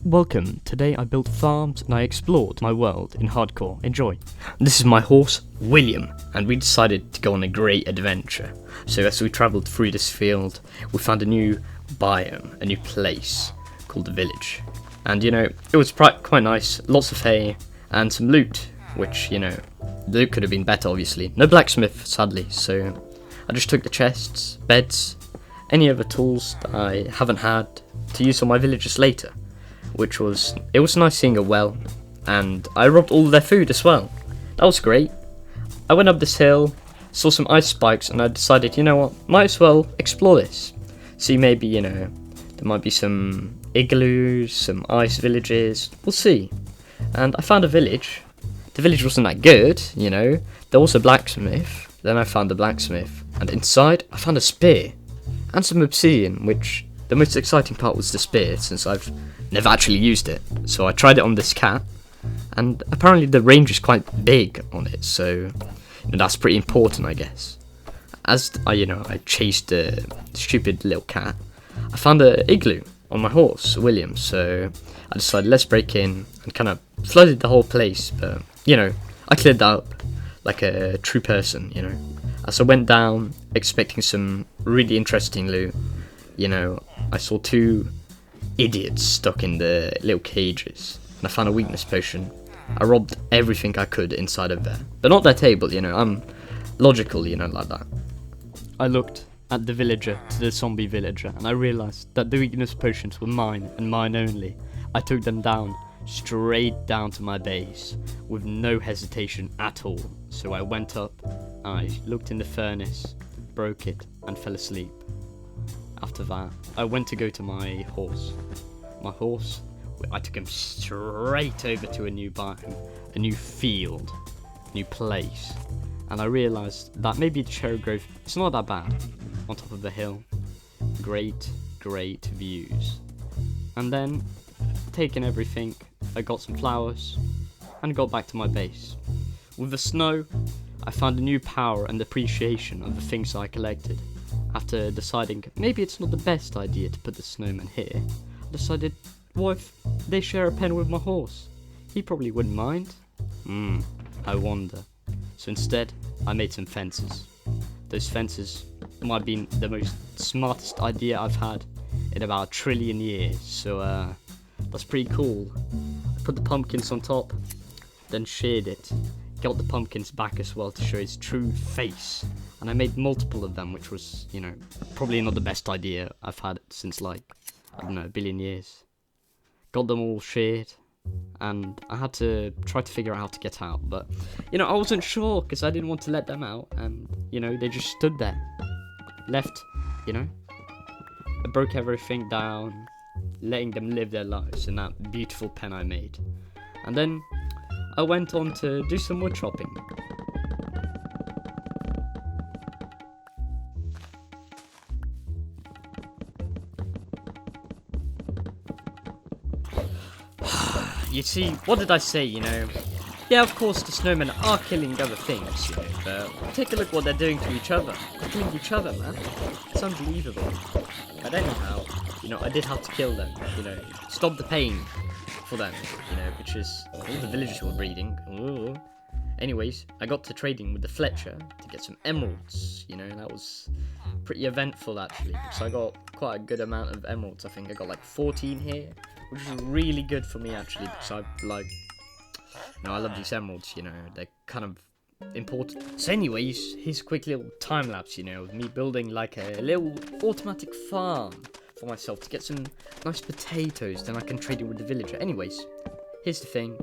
Welcome. Today I built farms and I explored my world in hardcore. Enjoy. This is my horse, William, and we decided to go on a great adventure. So as we travelled through this field, we found a new biome, a new place called the village. And it was quite nice, lots of hay and some loot, which, the loot could have been better obviously. No blacksmith sadly, so I just took the chests, beds, any other tools that I haven't had to use on my villagers later. It was nice seeing a well, and I robbed all their food as well. That was great. I went up this hill, saw some ice spikes, and I decided, you know what, might as well explore this. See, maybe, there might be some igloos, some ice villages, we'll see. And I found a village. The village wasn't that good, there was a blacksmith. Then I found the blacksmith, and inside I found a spear, and some obsidian, which the most exciting part was the spear, since I've never actually used it. So I tried it on this cat, and apparently the range is quite big on it, so that's pretty important, I guess. As I chased the stupid little cat, I found an igloo on my horse, William, so I decided let's break in and kind of flooded the whole place, but I cleared that up like a true person, As I went down expecting some really interesting loot, I saw two idiots stuck in the little cages, and I found a weakness potion. I robbed everything I could inside of there, but not their table, I'm logical, like that. I looked at the villager to the zombie villager, and I realized that the weakness potions were mine and mine only. I took them down, straight down to my base, with no hesitation at all. So I went up, I looked in the furnace, broke it, and fell asleep. After that, I went to go to my horse. I took him straight over to a new biome, a new field, new place. And I realised that maybe the cherry grove is not that bad. On top of the hill, great views. And then, taking everything, I got some flowers and got back to my base. With the snow, I found a new power and appreciation of the things I collected. After deciding maybe it's not the best idea to put the snowman here, I decided, what if they share a pen with my horse? He probably wouldn't mind. I wonder. So instead, I made some fences. Those fences might have been the most smartest idea I've had in about 1 trillion years, so that's pretty cool. I put the pumpkins on top, then sheared it. Got the pumpkins back as well to show his true face, and I made multiple of them, which was, probably not the best idea I've had since I don't know, 1 billion years. Got them all sheared, and I had to try to figure out how to get out, but I wasn't sure because I didn't want to let them out, and they just stood there, left. I broke everything down, letting them live their lives in that beautiful pen I made, and then I went on to do some wood chopping. You see, what did I say, Yeah, of course the snowmen are killing other things, but take a look what they're doing to each other. They're killing each other, man. It's unbelievable. But anyhow, I did have to kill them, stop the pain for them, which is all the villagers were breeding. Ooh. Anyways, I got to trading with the Fletcher to get some emeralds, that was pretty eventful actually, because I got quite a good amount of emeralds. I think I got like 14 here, which is really good for me actually, because I love these emeralds, they're kind of important. So anyways, here's a quick little time lapse, of me building like a little automatic farm for myself to get some nice potatoes, then I can trade it with the villager. Anyways, here's the thing.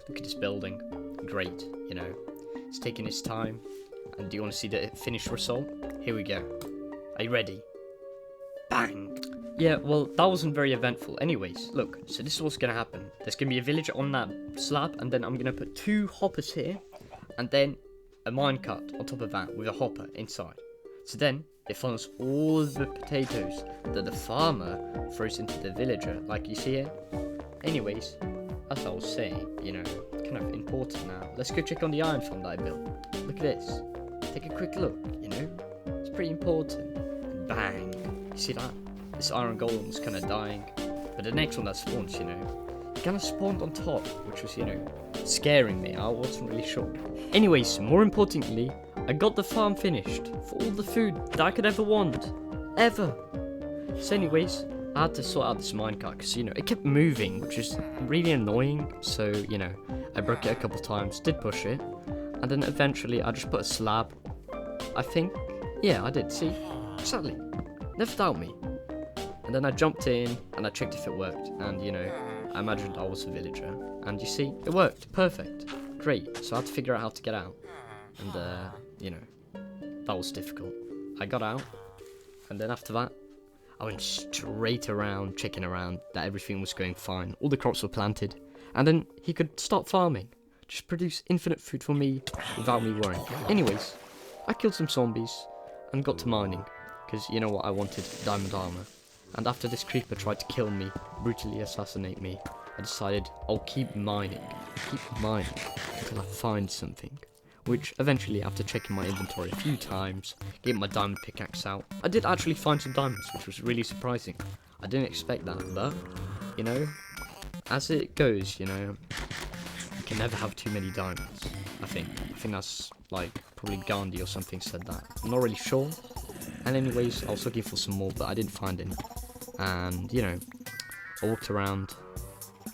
Look at this building. Great, it's taking its time. And do you want to see the finished result? Here we go. Are you ready? Bang! Yeah, well, that wasn't very eventful. Anyways, look, so this is what's gonna happen. There's gonna be a villager on that slab, and then I'm gonna put 2 hoppers here, and then a minecart on top of that with a hopper inside. So then it funnels all of the potatoes that the farmer throws into the villager, like you see here. Anyways, as I was saying, kind of important now. Let's go check on the iron farm that I built. Look at this. Take a quick look, It's pretty important. Bang! You see that? This iron golem was kind of dying. But the next one that spawns, you know, it kind of spawned on top, which was, you know, scaring me. I wasn't really sure. Anyways, more importantly, I got the farm finished for all the food that I could ever want. Ever. So anyways, I had to sort out this minecart because, you know, it kept moving, which is really annoying. So, you know, I broke it a couple times, did push it, and then eventually I just put a slab. I think, yeah, I did. See, exactly. Never doubt me. And then I jumped in and I checked if it worked. And, you know, I imagined I was a villager. And you see, it worked. Perfect. Great. So I had to figure out how to get out. And, you know, that was difficult. I got out. And then after that, I went straight around, checking around that everything was going fine. All the crops were planted. And then he could start farming. Just produce infinite food for me without me worrying. Anyways, I killed some zombies and got to mining. Because, you know what, I wanted diamond armor. And after this creeper tried to kill me, brutally assassinate me, I decided I'll keep mining until I find something. Which eventually, after checking my inventory a few times, getting my diamond pickaxe out, I did actually find some diamonds, which was really surprising. I didn't expect that, but, you know, as it goes, you know, you can never have too many diamonds, I think. I think that's, like, probably Gandhi or something said that. I'm not really sure. And anyways, I was looking for some more, but I didn't find any. And, you know, I walked around,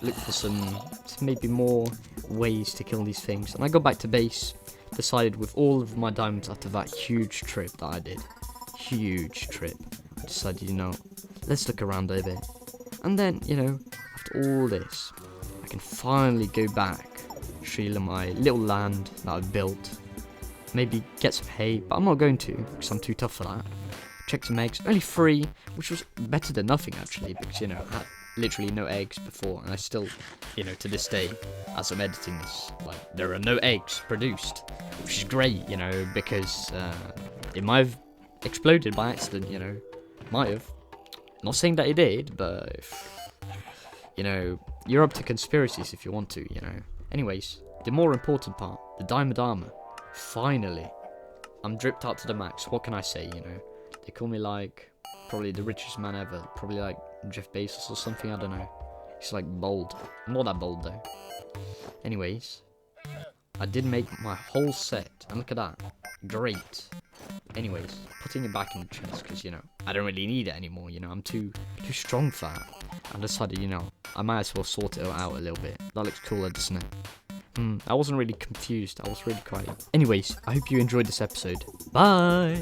looked for some maybe more ways to kill these things. And I got back to base, decided with all of my diamonds after that huge trip that I did. Huge trip. I decided, you know, let's look around a bit. And then, you know, after all this, I can finally go back, show you my little land that I've built. Maybe get some hay, but I'm not going to, because I'm too tough for that. Check some eggs, only 3, which was better than nothing actually, because, you know, I had literally no eggs before, and I still, you know, to this day, as I'm editing this, like, there are no eggs produced, which is great, you know, because it might have exploded by accident, you know, might have. Not saying that it did, but, if, you know, you're up to conspiracies if you want to, you know. Anyways, the more important part, the diamond armor. Finally, I'm dripped out to the max. What can I say, you know? They call me, like, probably the richest man ever. Probably like Jeff Bezos or something, I don't know. He's like bold. I'm not that bold though. Anyways, I did make my whole set, and look at that. Great. Anyways, putting it back in the chest, because, you know, I don't really need it anymore, you know, I'm too strong for that. I decided, you know, I might as well sort it out a little bit. That looks cooler, doesn't it? I wasn't really confused, I was really quiet. Anyways, I hope you enjoyed this episode. Bye!